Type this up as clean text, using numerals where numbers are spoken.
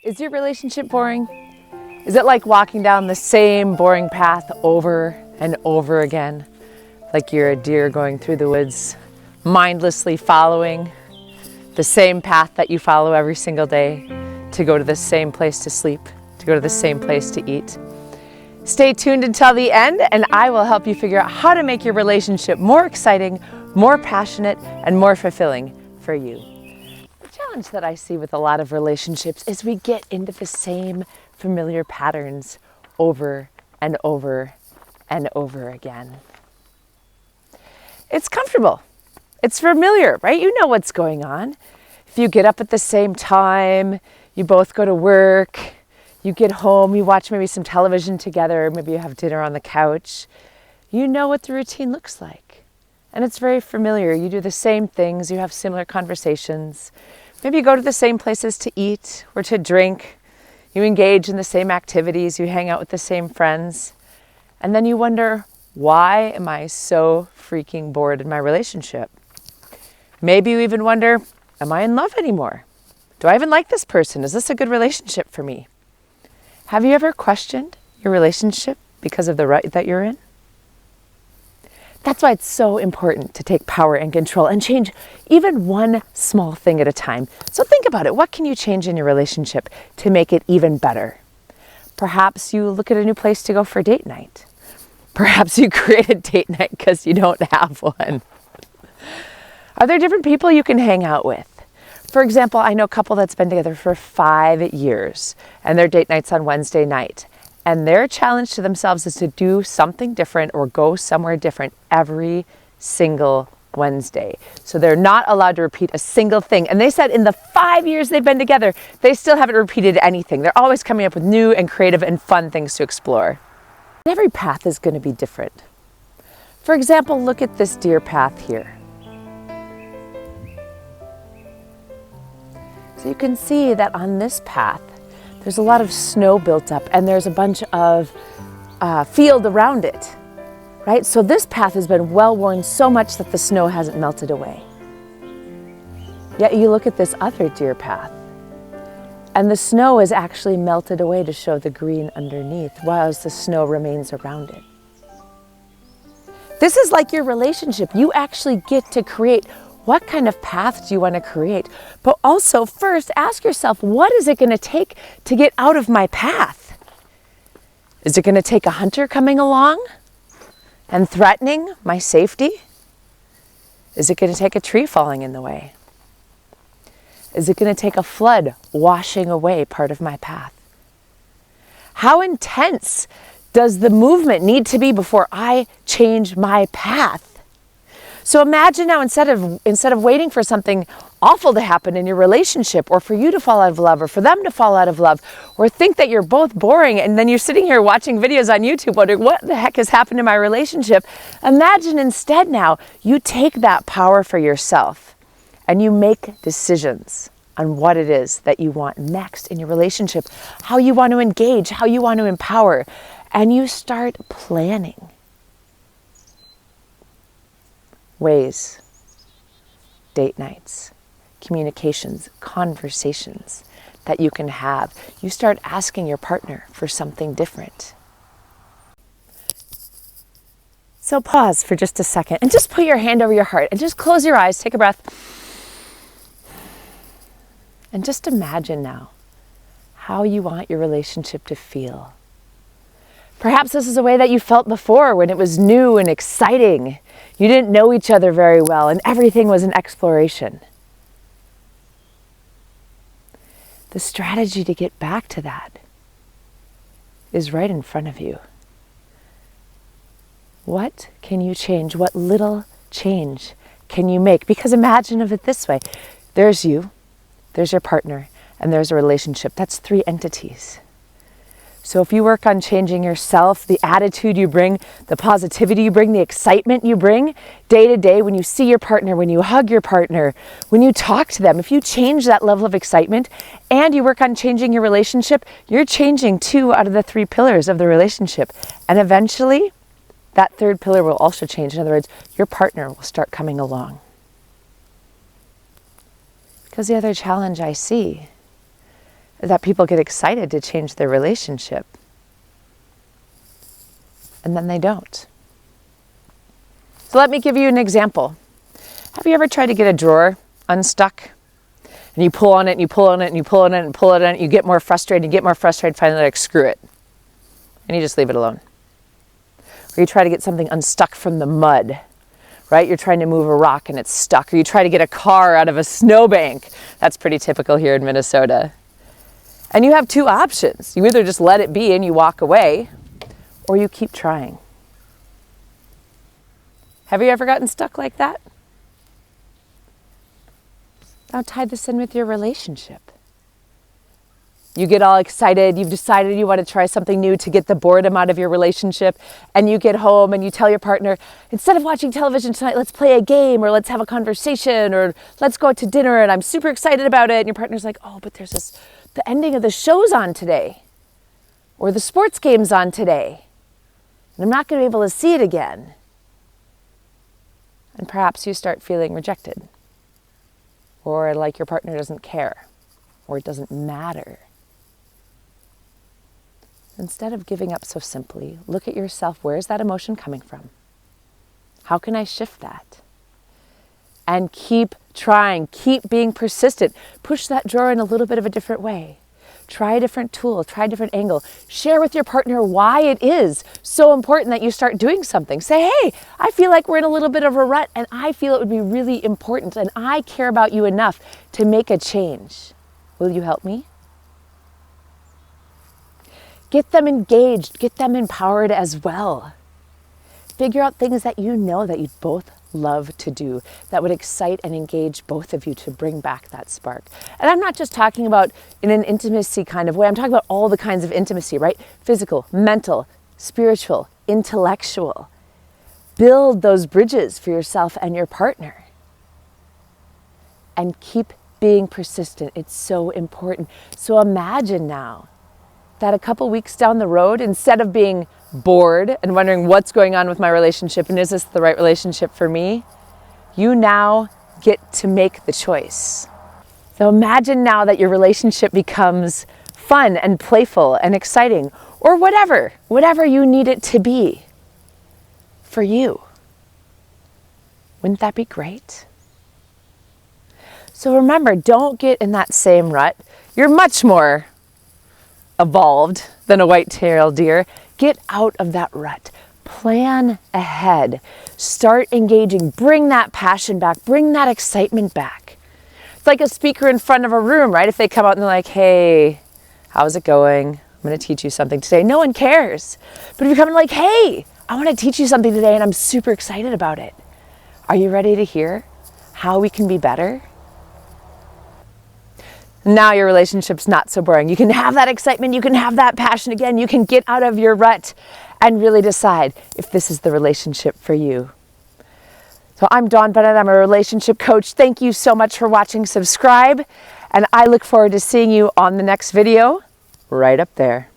Is your relationship boring? Is it like walking down the same boring path over and over again? Like you're a deer going through the woods, mindlessly following the same path that you follow every single day to go to the same place to sleep, to go to the same place to eat. Stay tuned until the end and I will help you figure out how to make your relationship more exciting, more passionate, and more fulfilling for you. The challenge that I see with a lot of relationships is we get into the same familiar patterns over and over and over again. It's comfortable. It's familiar, right? You know what's going on. If you get up at the same time, you both go to work, you get home, you watch maybe some television together, maybe you have dinner on the couch, you know what the routine looks like. And it's very familiar. You do the same things, you have similar conversations. Maybe you go to the same places to eat or to drink. You engage in the same activities, you hang out with the same friends. And then you wonder, why am I so freaking bored in my relationship? Maybe you even wonder, am I in love anymore? Do I even like this person? Is this a good relationship for me? Have you ever questioned your relationship because of the rut that you're in? That's why it's so important to take power and control and change even one small thing at a time. So think about it. What can you change in your relationship to make it even better? Perhaps you look at a new place to go for date night. Perhaps you create a date night because you don't have one. Are there different people you can hang out with? For example, I know a couple that's been together for 5 years and their date night's on Wednesday night. And their challenge to themselves is to do something different or go somewhere different every single Wednesday. So they're not allowed to repeat a single thing. And they said in the 5 years they've been together, they still haven't repeated anything. They're always coming up with new and creative and fun things to explore. Every path is going to be different. For example, look at this deer path here. So you can see that on this path, there's a lot of snow built up and there's a bunch of field around it, right? So this path has been well worn so much that the snow hasn't melted away. Yet you look at this other deer path and the snow is actually melted away to show the green underneath, whilst the snow remains around it. This is like your relationship. You actually get to create what kind of path do you want to create? But also first ask yourself, what is it going to take to get out of my path? Is it going to take a hunter coming along and threatening my safety? Is it going to take a tree falling in the way? Is it going to take a flood washing away part of my path? How intense does the movement need to be before I change my path? So imagine now, instead of waiting for something awful to happen in your relationship, or for you to fall out of love, or for them to fall out of love, or think that you're both boring, and then you're sitting here watching videos on YouTube wondering what the heck has happened in my relationship, imagine instead now you take that power for yourself and you make decisions on what it is that you want next in your relationship, how you want to engage, how you want to empower, and you start planning ways, date nights, communications, conversations that you can have. You start asking your partner for something different. So pause for just a second and just put your hand over your heart and just close your eyes, take a breath. And just imagine now how you want your relationship to feel. Perhaps this is a way that you felt before when it was new and exciting. You didn't know each other very well and everything was an exploration. The strategy to get back to that is right in front of you. What can you change? What little change can you make? Because imagine of it this way. There's you, there's your partner, and there's a relationship. That's 3 entities. So if you work on changing yourself, the attitude you bring, the positivity you bring, the excitement you bring day to day when you see your partner, when you hug your partner, when you talk to them, if you change that level of excitement and you work on changing your relationship, you're changing 2 out of the 3 pillars of the relationship. And eventually that 3rd pillar will also change. In other words, your partner will start coming along. Because the other challenge I see that people get excited to change their relationship, and then they don't. So let me give you an example. Have you ever tried to get a drawer unstuck? And you pull on it and you pull on it and you pull on it and pull it on it. You get more frustrated and you get more frustrated, finally like, screw it. And you just leave it alone. Or you try to get something unstuck from the mud, right? You're trying to move a rock and it's stuck. Or you try to get a car out of a snowbank. That's pretty typical here in Minnesota. And you have two options. You either just let it be and you walk away, or you keep trying. Have you ever gotten stuck like that? Now tie this in with your relationship. You get all excited, you've decided you want to try something new to get the boredom out of your relationship, and you get home and you tell your partner, instead of watching television tonight, let's play a game, or let's have a conversation, or let's go out to dinner, and I'm super excited about it. And your partner's like, oh, but the ending of the show's on today, or the sports game's on today, and I'm not going to be able to see it again. And perhaps you start feeling rejected, or like your partner doesn't care, or it doesn't matter. Instead of giving up so simply, look at yourself. Where is that emotion coming from? How can I shift that? And keep trying, keep being persistent. Push that drawer in a little bit of a different way. Try a different tool, try a different angle. Share with your partner why it is so important that you start doing something. Say, hey, I feel like we're in a little bit of a rut and I feel it would be really important and I care about you enough to make a change. Will you help me? Get them engaged, get them empowered as well. Figure out things that you know that you both love to do that would excite and engage both of you to bring back that spark. And I'm not just talking about in an intimacy kind of way. I'm talking about all the kinds of intimacy, right? Physical, mental, spiritual, intellectual. Build those bridges for yourself and your partner. And keep being persistent. It's so important. So imagine now that a couple weeks down the road, instead of being bored and wondering what's going on with my relationship and is this the right relationship for me, you now get to make the choice. So imagine now that your relationship becomes fun and playful and exciting, or whatever you need it to be for you. Wouldn't that be great? So remember, don't get in that same rut. You're much more evolved than a white-tailed deer. Get out of that rut. Plan ahead. Start engaging. Bring that passion back. Bring that excitement back. It's like a speaker in front of a room, right? If they come out and they're like, hey, how's it going? I'm going to teach you something today. No one cares. But if you come in like, hey, I want to teach you something today and I'm super excited about it. Are you ready to hear how we can be better? Now your relationship's not so boring. You can have that excitement, you can have that passion again, you can get out of your rut and really decide if this is the relationship for you. So I'm Dawn Bennett, I'm a relationship coach. Thank you so much for watching. Subscribe, and I look forward to seeing you on the next video right up there.